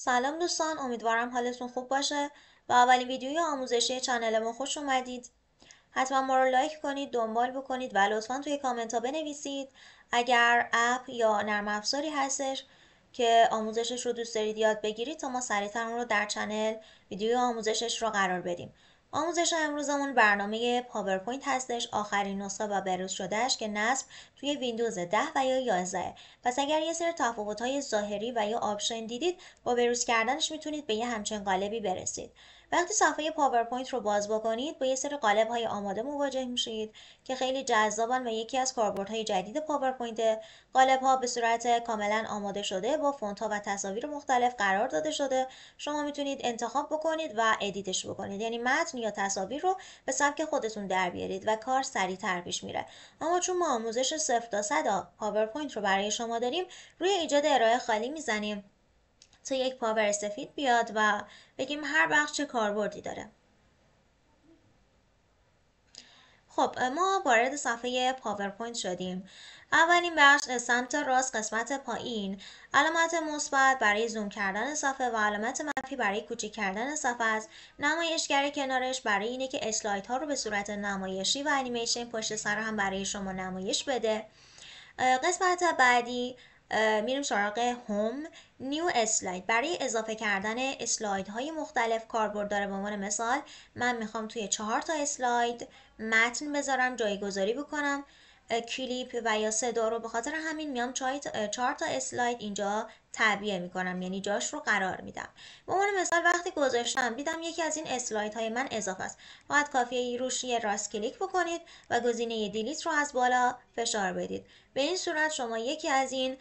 سلام دوستان، امیدوارم حالتون خوب باشه. با اولین ویدیوی آموزشی چنل ما خوش اومدید. حتما ما رو لایک کنید، دنبال بکنید و لطفا توی کامنت ها بنویسید اگر اپ یا نرم افزاری هستش که آموزشش رو دوست دارید یاد بگیرید تا ما سریعتر اون رو در چنل ویدیوی آموزشش رو قرار بدیم. آموزش امروزمون برنامه پاورپوینت هستش، آخرین نسخه و بروز شدهش که نصب توی ویندوز 10 و یا 11. پس اگر یه سری تفاوت‌های ظاهری و یا آپشن دیدید، با بروز کردنش میتونید به یه همچین قالبی برسید. وقتی صفحه پاورپوینت رو باز بکنید با یه سری قالب‌های آماده مواجه میشید که خیلی جذابن و یکی از کاربردهای جدید پاورپوینت. قالب‌ها به صورت کاملا آماده شده با فونت‌ها و تصاویر مختلف قرار داده شده. شما میتونید انتخاب بکنید و ادیتش بکنید، یعنی متن یا تصاویر رو به سبک خودتون در بیارید و کار سریع‌تر پیش میره. اما چون ما آموزش 0 تا 100 پاورپوینت رو برای شما داریم، روی ایجاد ارائه خالی میزنیم تا یک پاور سفید بیاد و بگیم هر بخش چه کاربردی داره. خب ما وارد صفحه پاورپوینت شدیم. اولین بخش سمت راست قسمت پایین علامت مثبت برای زوم کردن صفحه و علامت منفی برای کوچیک کردن صفحه است. نمایشگر کنارش برای اینه که اسلاید ها رو به صورت نمایشی و انیمیشن پشت سر هم برای شما نمایش بده. قسمت بعدی میریم سراغ هوم. نیو اسلاید برای اضافه کردن اسلاید های مختلف کاربرد داره. به عنوان مثال من میخوام توی 4 تا اسلاید متن بذارم، جایگذاری بکنم، کلیپ و یا صدا رو. به خاطر همین میام 4 تا اسلاید اینجا تعبیه میکنم، یعنی جاش رو قرار میدم. به عنوان مثال وقتی گذاشتم دیدم یکی از این اسلاید های من اضافه است، فقط کافیه روش راست کلیک بکنید و گزینه دیلیت رو از بالا فشار بدید. به این صورت شما یکی از این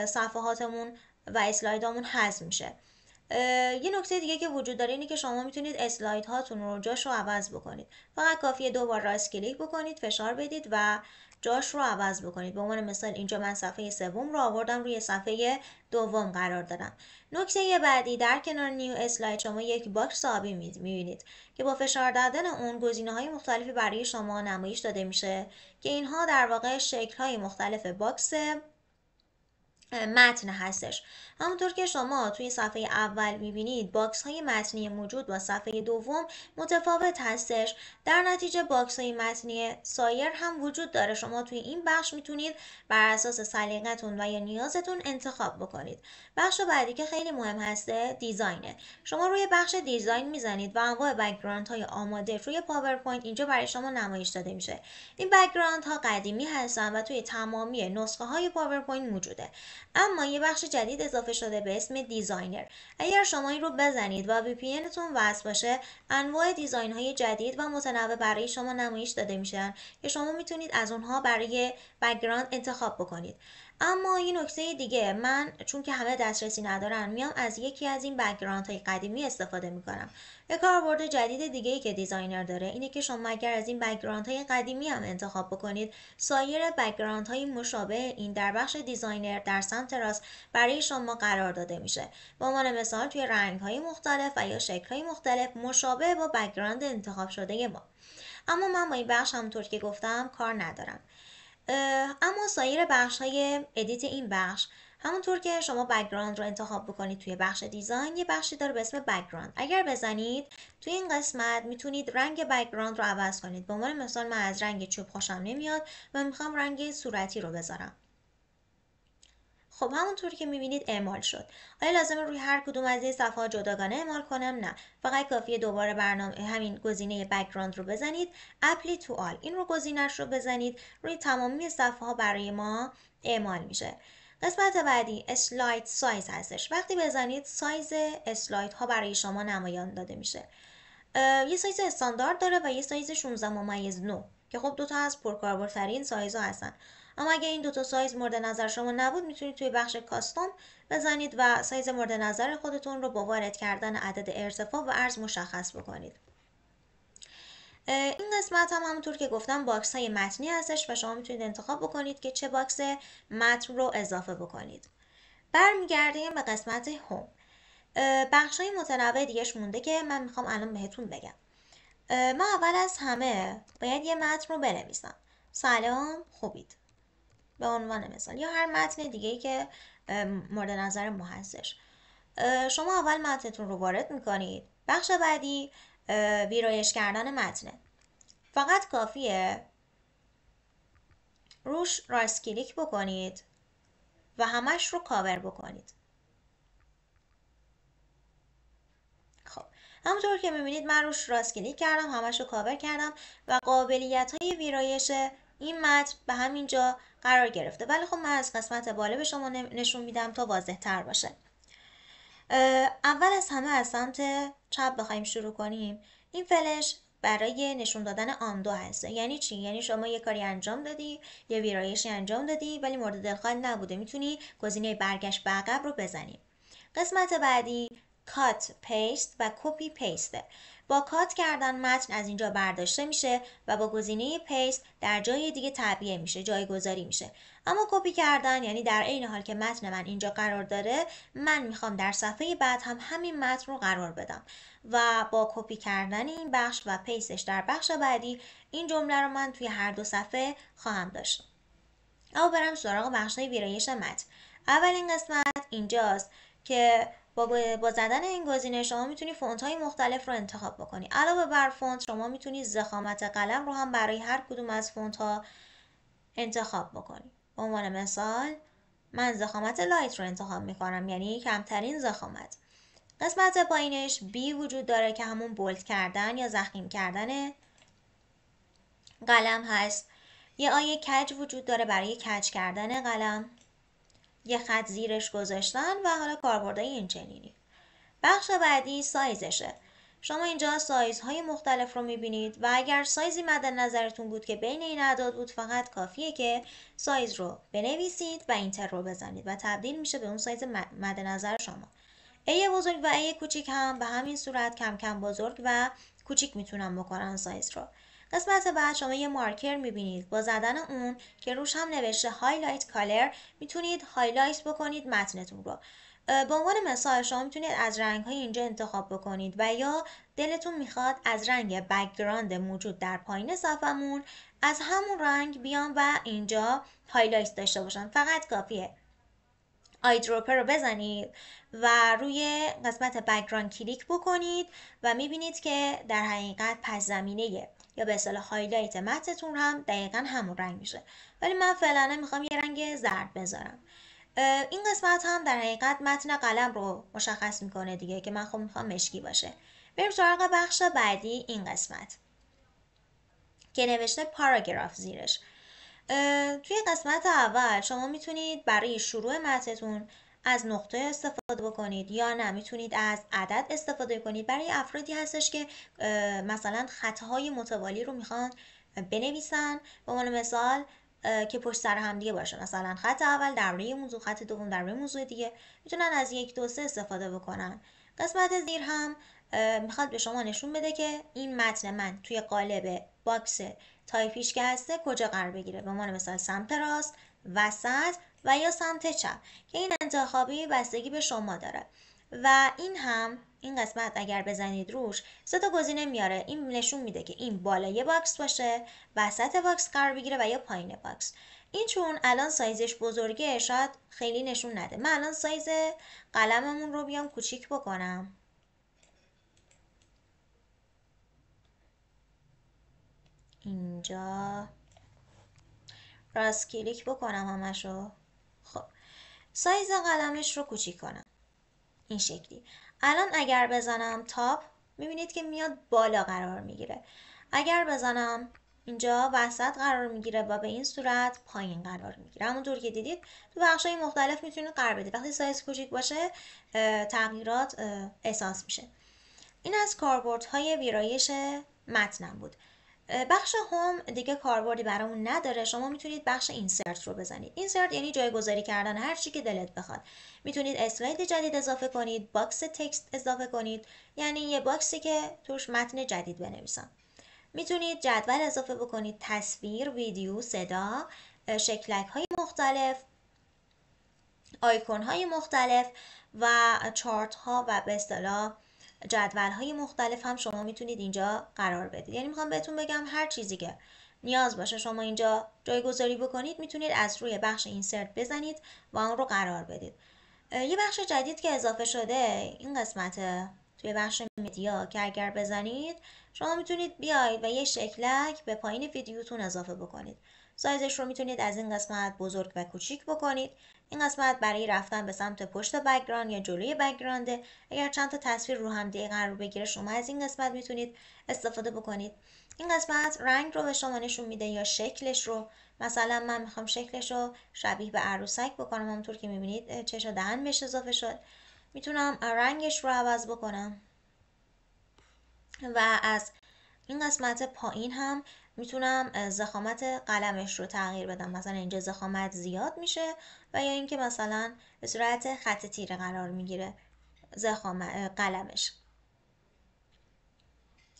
صفحاتمون و اسلایدامون حذف میشه. یه نکته دیگه که وجود داره اینه که شما میتونید اسلاید هاتون رو جاش رو عوض بکنید. فقط کافیه 2 بار راست کلیک بکنید، فشار بدید و جاش رو عوض بکنید. به عنوان مثال اینجا من صفحه سوم رو آوردم روی صفحه دوم قرار دادم. نکته بعدی در کنار نیو اسلاید شما یک باکس آبی میبینید که با فشار دادن اون گزینه های مختلفی برای شما نمایش داده میشه که اینها در واقع شکل های مختلف باکس متن هستش. همونطور که شما توی صفحه اول میبینید باکس های متنی موجود با صفحه دوم متفاوت هستش. در نتیجه باکس های متنی سایر هم وجود داره. شما توی این بخش میتونید بر اساس سلیقتون و یا نیازتون انتخاب بکنید. بخش بعدی که خیلی مهم هسته دیزاینه. شما روی بخش دیزاین میزنید و انواع بک‌گراند های آماده روی پاورپوینت اینجا برای شما نمایش داده میشه. این بک‌گراند ها قدیمی هستن و توی تمامی نسخه های پاورپوینت موجوده. اما یه بخش جدید اضافه شده به اسم دیزاینر. اگر شما این رو بزنید و VPN تون وصل باشه، انواع دیزاین های جدید و متنوع برای شما نمایش داده میشن که شما میتونید از اونها برای بک‌گراند انتخاب بکنید. اما یه نکته دیگه، من چون که همه دسترسی ندارن میام از یکی از این بک‌گراند های قدیمی استفاده میکنم. یه کاربرد جدید دیگه ای که دیزاینر داره اینه که شما اگر از این بک‌گراند های قدیمی هم انتخاب بکنید، سایر بک‌گراند های مشابه این در بخش دیزاینر در سمت راست برای شما قرار داده میشه. به عنوان مثال توی رنگ های مختلف و یا شکل های مختلف مشابه با بک‌گراند انتخاب شده ما. اما من با این بخش همونطور که گفتم کار ندارم. اما سایر بخش های ادیت این بخش، همونطور که شما بک‌گراند رو انتخاب بکنید توی بخش دیزاین یه بخشی داره به اسم بک‌گراند. اگر بزنید توی این قسمت میتونید رنگ بک‌گراند رو عوض کنید. به عنوان مثال من از رنگ چوب خوشم نمیاد و میخوام رنگ صورتی رو بذارم. خب همونطور که میبینید اعمال شد. آیا لازمه روی هر کدوم از این صفحه جداگانه اعمال کنم؟ نه، فقط کافیه دوباره برنامه همین گزینه بک‌گراند رو بزنید، اپلی تو آل این رو گزینش رو بزنید، روی تمامی صفحه ها برای ما اعمال میشه. قسمت بعدی اسلاید سایز هستش. وقتی بزنید سایز اسلاید ها برای شما نمایان داده میشه. یه سایز استاندارد داره و یه سایز 16:9 که خب دوتا از پرکاربردترین سایزها هستن. اما اگه این دوتا سایز مورد نظر شما نبود میتونید توی بخش کاستوم بزنید و سایز مورد نظر خودتون رو با وارد کردن عدد ارتفاع و عرض مشخص بکنید. این قسمت هم همونطور که گفتم باکس های متنی هستش و شما میتونید انتخاب بکنید که چه باکس متن رو اضافه بکنید. برمیگردیم به قسمت هوم. بخش های متنوع دیگهش مونده که من میخوام الان بهتون بگم. من اول از همه باید یه متن رو بنویسم. سلام، خوبید، به عنوان مثال، یا هر متن دیگه‌ای که مورد نظر ما هستش. شما اول متنتون رو وارد میکنید. بخش بعدی ویرایش کردن متنه. فقط کافیه روش راست کلیک بکنید و همش رو کاور بکنید. خب همونطور که میبینید من روش راست کلیک کردم، همش رو کاور کردم و قابلیت های ویرایش این متن به همین جا قرار گرفته. ولی خب من از قسمت بالا به شما نشون میدم تا واضح تر باشه. اول از همه از سمت چپ بخوایم شروع کنیم، این فلش برای نشون دادن آندو هست. یعنی چی؟ یعنی شما یه کاری انجام دادی، یه ویرایشی انجام دادی ولی مورد دلخواه نبوده، میتونی گزینه برگشت به عقب رو بزنی. قسمت بعدی کات پیست و کپی پیسته. با کات کردن متن از اینجا برداشته میشه و با گزینه پیست در جای دیگه تعبیه میشه، جایگذاری میشه. اما کپی کردن یعنی در عین حال که متن من اینجا قرار داره، من میخوام در صفحه بعد هم همین متن رو قرار بدم و با کپی کردن این بخش و پیستش در بخش بعدی، این جمله رو من توی هر دو صفحه خواهم داشت. اما برم سراغ بخش‌های ویرایش متن. اولین قسمت اینجاست که با زدن این گزینه شما میتونی فونت های مختلف رو انتخاب بکنی. علاوه بر فونت شما میتونی ضخامت قلم رو هم برای هر کدوم از فونت ها انتخاب بکنی. به عنوان مثال من ضخامت لایت رو انتخاب میکنم، یعنی کمترین ضخامت. قسمت پایینش بی وجود داره که همون بولد کردن یا ضخیم کردن قلم هست. یه آیه کج وجود داره برای کج کردن قلم، یه خط زیرش گذاشتن و حالا کاربردهای این چنینی. بخش بعدی سایزشه. شما اینجا سایزهای مختلف رو میبینید و اگر سایزی مد نظرتون بود که بین این اعداد بود، فقط کافیه که سایز رو بنویسید و اینتر رو بزنید و تبدیل میشه به اون سایز مد نظر شما. ای بزرگ و ای کوچیک هم به همین صورت کم کم بزرگ و کوچیک میتونن بکنن سایز رو. قسمت بعد شما یه مارکر میبینید، با زدن اون که روش هم نوشته هایلایت کالر میتونید هایلایت بکنید متنتون رو. به عنوان مثال شما میتونید از رنگ های اینجا انتخاب بکنید و یا دلتون میخواد از رنگ بک‌گراند موجود در پایین صفحمون از همون رنگ بیان و اینجا هایلایت داشته باشن. فقط کافیه آی دروپر رو بزنید و روی قسمت بک‌گراند کلیک بکنید و میبینید که در حقیقت پس زمینه یا به اصطلاح هایلایت متنتون هم دقیقا همون رنگ میشه. ولی من فعلا میخوام یه رنگ زرد بذارم. این قسمت هم در حقیقت متن قلم رو مشخص میکنه دیگه که من خب میخوام مشکی باشه. بریم سراغ بخش بعدی، این قسمت که نوشته پاراگراف زیرش. توی قسمت اول شما میتونید برای شروع متنتون از نقطه استفاده بکنید یا نه میتونید از عدد استفاده کنید. برای افرادی هستش که مثلا خطهای متوالی رو میخوان بنویسن، به عنوان مثال که پشت سر هم دیگه باشه، مثلا خط اول درباره موضوع، خط دوم درباره موضوع دیگه، میتونن از 1 2 3 استفاده بکنن. قسمت زیر هم میخواد به شما نشون بده که این متن من توی قالب باکس تایپیش که هسته کجا قرار بگیره، به عنوان مثال سمت راست، وسط و یا سمت چپ، که این انتخابی بستگی به شما داره. و این قسمت اگر بزنید روش 3 تا گزینه میاره. این نشون میده که این بالای باکس باشه، وسط باکس قرار بگیره و یا پایین باکس. این چون الان سایزش بزرگه شاید خیلی نشون نده. من الان سایز قلممون رو بیام کوچیک بکنم. اینجا راست کلیک بکنم همشو. خب سایز قلمش رو کوچیک کنم این شکلی. الان اگر بزنم تاپ میبینید که میاد بالا قرار میگیره. اگر بزنم اینجا وسط قرار میگیره و به این صورت پایین قرار میگیره. همونطور که دیدید تو بخش‌های مختلف میتونید قرار بدید. وقتی سایز کوچیک باشه تغییرات احساس میشه. این از کاربردهای ویرایش متنم بود. بخش هوم دیگه کاربردی برامون نداره. شما میتونید بخش اینسرت رو بزنید. اینسرت یعنی جایگذاری کردن هر چی که دلت بخواد. میتونید اسلاید جدید اضافه کنید، باکس تکست اضافه کنید، یعنی یه باکسی که توش متن جدید بنویسم. میتونید جدول اضافه بکنید، تصویر، ویدیو، صدا، شکلک های مختلف، آیکون های مختلف و چارت ها و به اصطلاح جدول های مختلف هم شما میتونید اینجا قرار بدید. یعنی میخوام بهتون بگم هر چیزی که نیاز باشه شما اینجا جایگذاری بکنید، میتونید از روی بخش اینسرت بزنید و اون رو قرار بدید. یه بخش جدید که اضافه شده این قسمت توی بخش مدیا که اگر بزنید شما میتونید بیاید و یه شکلک به پایین ویدیوتون اضافه بکنید. سایزش رو میتونید از این قسمت بزرگ و کوچیک بکنید. این قسمت برای رفتن به سمت پشت بک‌گراند یا جلوی بک‌گراند. اگر چند تا تصویر رو هم دیگه قرار بگیره شما از این قسمت میتونید استفاده بکنید. این قسمت رنگ رو به شما نشون میده یا شکلش رو. مثلا من میخوام شکلش رو شبیه به عروسک بکنم، همونطور که میبینید چش و دهن بهش اضافه شد. میتونم رنگش رو عوض بکنم و از این قسمت پایین هم میتونم ضخامت قلمش رو تغییر بدم. مثلا اینجا ضخامت زیاد میشه و یا اینکه مثلا به صورت خط تیره قرار میگیره ضخامت قلمش.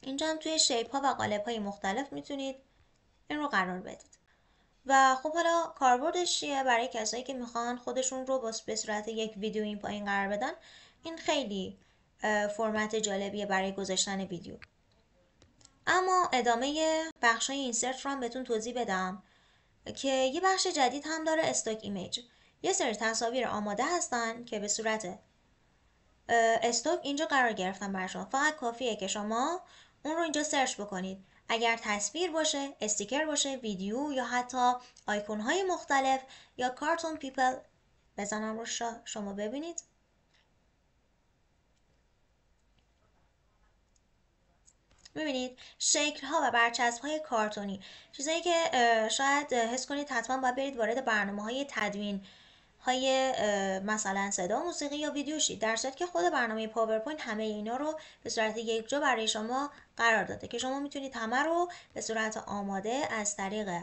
اینجا هم توی شیپ ها و قالب های مختلف میتونید این رو قرار بدید. و خب حالا کاربردش چیه؟ برای کسایی که میخوان خودشون رو به صورت یک ویدیو این پایین قرار بدن، این خیلی فرمت جالبیه برای گذاشتن ویدیو. اما ادامه بخشای اینسرت رو هم بهتون توضیح بدم که یه بخش جدید هم داره، استاک ایمیج. یه سری تصاویر آماده هستن که به صورت استوک اینجا قرار گرفتن برای شما. فقط کافیه که شما اون رو اینجا سرچ بکنید. اگر تصویر باشه، استیکر باشه، ویدیو یا حتی آیکون های مختلف یا کارتون پیپل بزنم رو شما ببینید. میبینید شکل ها و برچسب های کارتونی، چیزایی که شاید حس کنید حتما باید برید وارد برنامه های تدوین های مثلا صدا، موسیقی یا ویدیو شید، در صورتی که خود برنامه پاورپوینت همه اینا رو به صورت یک جا برای شما قرار داده که شما میتونید همه رو به صورت آماده از طریق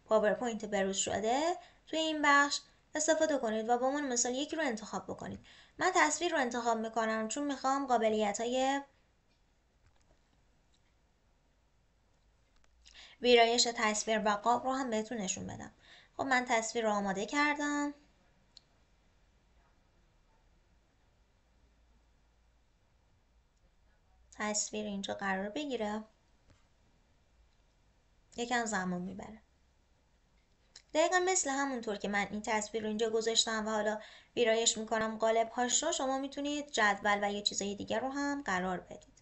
پاورپوینت بروز شده توی این بخش استفاده کنید و به عنوان مثال یکی رو انتخاب بکنید. من تصویر رو انتخاب میکنم چون میخوام قابلیت های ویرایش تصویر و قاب رو هم بهتون نشون بدم. خب من تصویر رو آماده کردم. تصویر اینجا قرار بگیره، یکم زمان میبره. دقیقا مثل همونطور که من این تصویر رو اینجا گذاشتم و حالا ویرایش میکنم قالب هاش رو، شما میتونید جدول و یه چیزای دیگر رو هم قرار بدید.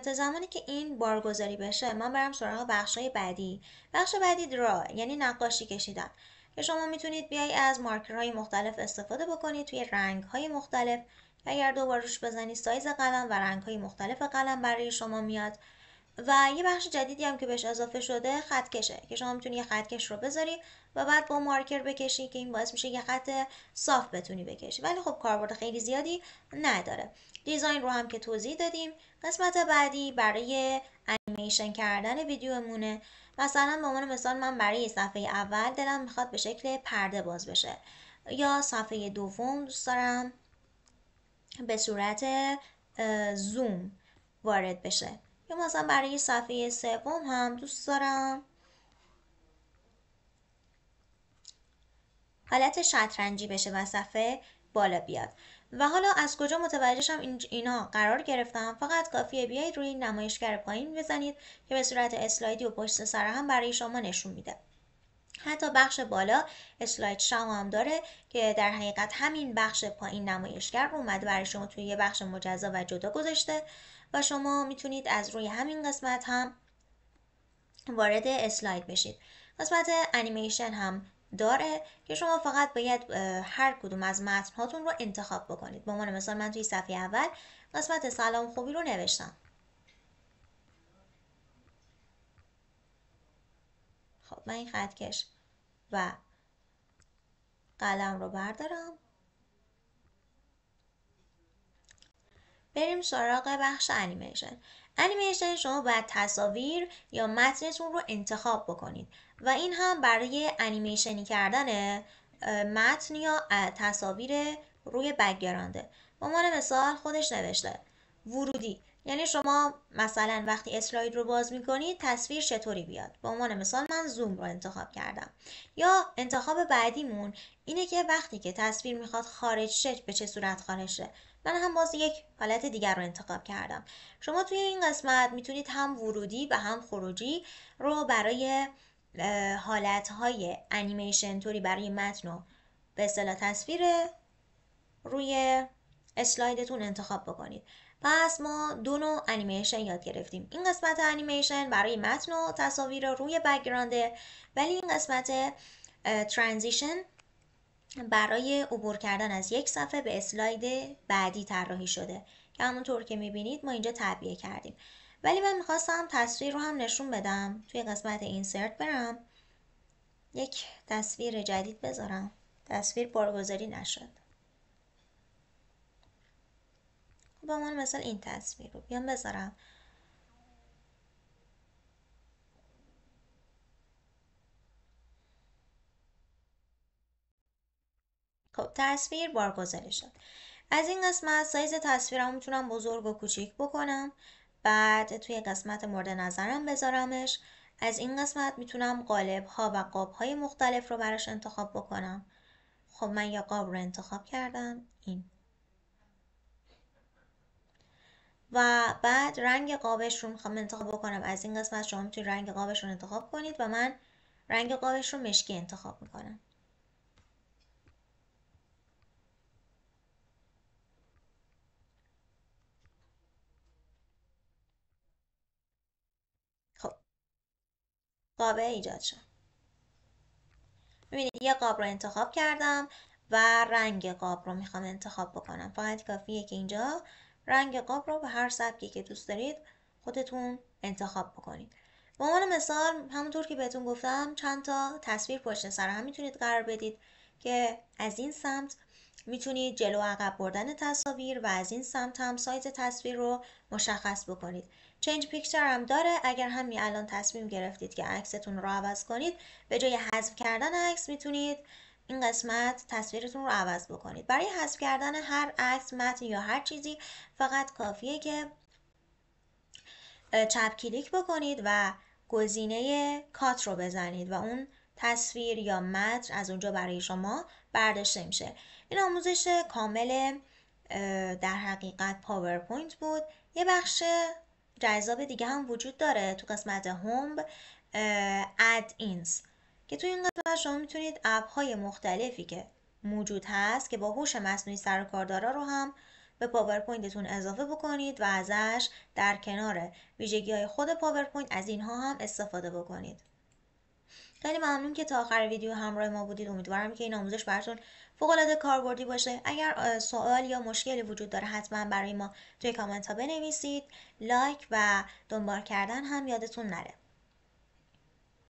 تا زمانی که این بارگذاری بشه من برم سراغ بخشای بعدی. بخش بعدی درا، یعنی نقاشی کشیدن، که شما میتونید بیای از مارکرهای مختلف استفاده بکنید توی رنگهای مختلف. اگر دوبار روش بزنید سایز قلم و رنگهای مختلف قلم برای شما میاد. و یه بخش جدیدی هم که بهش اضافه شده خطکشه، که شما میتونی یه خطکش رو بذاری و بعد با مارکر بکشی که این باعث میشه یه خط صاف بتونی بکشی، ولی خب کاربرد خیلی زیادی نداره. دیزاین رو هم که توضیح دادیم. قسمت بعدی برای انیمیشن کردن ویدیومونه. مثلا به عنوان مثال من برای صفحه اول دلم میخواد به شکل پرده باز بشه، یا صفحه دوم دوست دارم به صورت زوم وارد بشه، یا مثلا برای صفحه سوم هم دوست دارم حالت شطرنجی بشه و صفحه بالا بیاد. و حالا از کجا متوجه شم اینا قرار گرفتم؟ فقط کافیه بیایید روی نمایشگر پایین بزنید که به صورت اسلایدی و پشت سر هم برای شما نشون میده. حتی بخش بالا اسلاید شو هم داره که در حقیقت همین بخش پایین نمایشگر رو اومده برای شما توی یه بخش مجزا و جدا گذاشته و شما میتونید از روی همین قسمت هم وارد اسلاید بشید. قسمت انیمیشن هم داره که شما فقط باید هر کدوم از متن هاتون رو انتخاب بکنید. به عنوان مثال من توی صفحه اول قسمت سلام خوبی رو نوشتم. خب من این خطکش و قلم رو بردارم. بریم سراغ بخش انیمیشن. انیمیشن شما باید تصاویر یا متنتون رو انتخاب بکنید و این هم برای انیمیشنی کردن متن یا تصاویر روی بک‌گراند. به عنوان مثال خودش نوشته ورودی، یعنی شما مثلا وقتی اسلاید رو باز میکنید تصویر چطوری بیاد. به عنوان مثال من زوم رو انتخاب کردم. یا انتخاب بعدیمون اینه که وقتی که تصویر میخواد خارج شه به چه صورت خارج شه. من هم باز یک حالت دیگر رو انتخاب کردم. شما توی این قسمت میتونید هم ورودی و هم خروجی رو برای حالتهای انیمیشن طوری برای متن و به اصطلاح تصویر روی اسلایدتون انتخاب بکنید. پس ما دو نوع انیمیشن یاد گرفتیم. این قسمت انیمیشن برای متن و تصاویر روی بک‌گراند، ولی این قسمت ترانزیشن برای عبور کردن از یک صفحه به اسلاید بعدی طراحی شده که همونطور که میبینید ما اینجا تعبیه کردیم. ولی من میخواستم تصویر رو هم نشون بدم. توی قسمت اینسرت برم، یک تصویر جدید بذارم. تصویر بارگذاری نشد. به عنوان مثال این تصویر رو بیام بذارم. خب تصویر بارگذاری شد. از این قسمت سایز تصویرم میتونم بزرگ و کوچیک بکنم. بعد توی قسمت مورد نظرم بذارمش. از این قسمت میتونم قالب ها و قاب های مختلف رو براش انتخاب بکنم. خب من یا قاب رو انتخاب کردم، این، و بعد رنگ قابش رو میخوام انتخاب بکنم. از این قسمت شما میتونید رنگ قابش رو انتخاب کنید و من رنگ قابش رو مشکی انتخاب میکنم. خب قاب ایجاد شد. ببینید یه قاب رو انتخاب کردم و رنگ قاب رو میخوام انتخاب بکنم. فقط کافیه که اینجا رنگ قاب رو به هر سبکی که دوست دارید خودتون انتخاب بکنید. به عنوان مثال همونطور که بهتون گفتم چند تا تصویر پشت سر هم میتونید قرار بدید که از این سمت میتونید جلو عقب بردن تصاویر و از این سمت هم سایز تصویر رو مشخص بکنید. چنج پیکچر هم داره. اگر همین الان تصمیم گرفتید که عکستون رو عوض کنید، به جای حذف کردن عکس میتونید این قسمت تصویرتون رو عوض بکنید. برای حذف کردن هر عکس، متن یا هر چیزی فقط کافیه که چپ کلیک بکنید و گزینه کات رو بزنید و اون تصویر یا متن از اونجا برای شما برداشته میشه. این آموزش کامل در حقیقت پاورپوینت بود. یه بخش جذاب دیگه هم وجود داره تو قسمت هوم، اد اینز، که تو این قسمت شما میتونید اپ های مختلفی که موجود هست که با هوش مصنوعی سر و کار داره رو هم به پاورپوینتتون اضافه بکنید و ازش در کنار ویژگی های خود پاورپوینت از اینها هم استفاده بکنید. خیلی ممنون که تا آخر ویدیو همراه ما بودید. امیدوارم که این آموزش براتون فوق‌العاده کاربردی باشه. اگر سوال یا مشکلی وجود داره حتما برای ما توی کامنت ها بنویسید. لایک و دنبال کردن هم یادتون نره.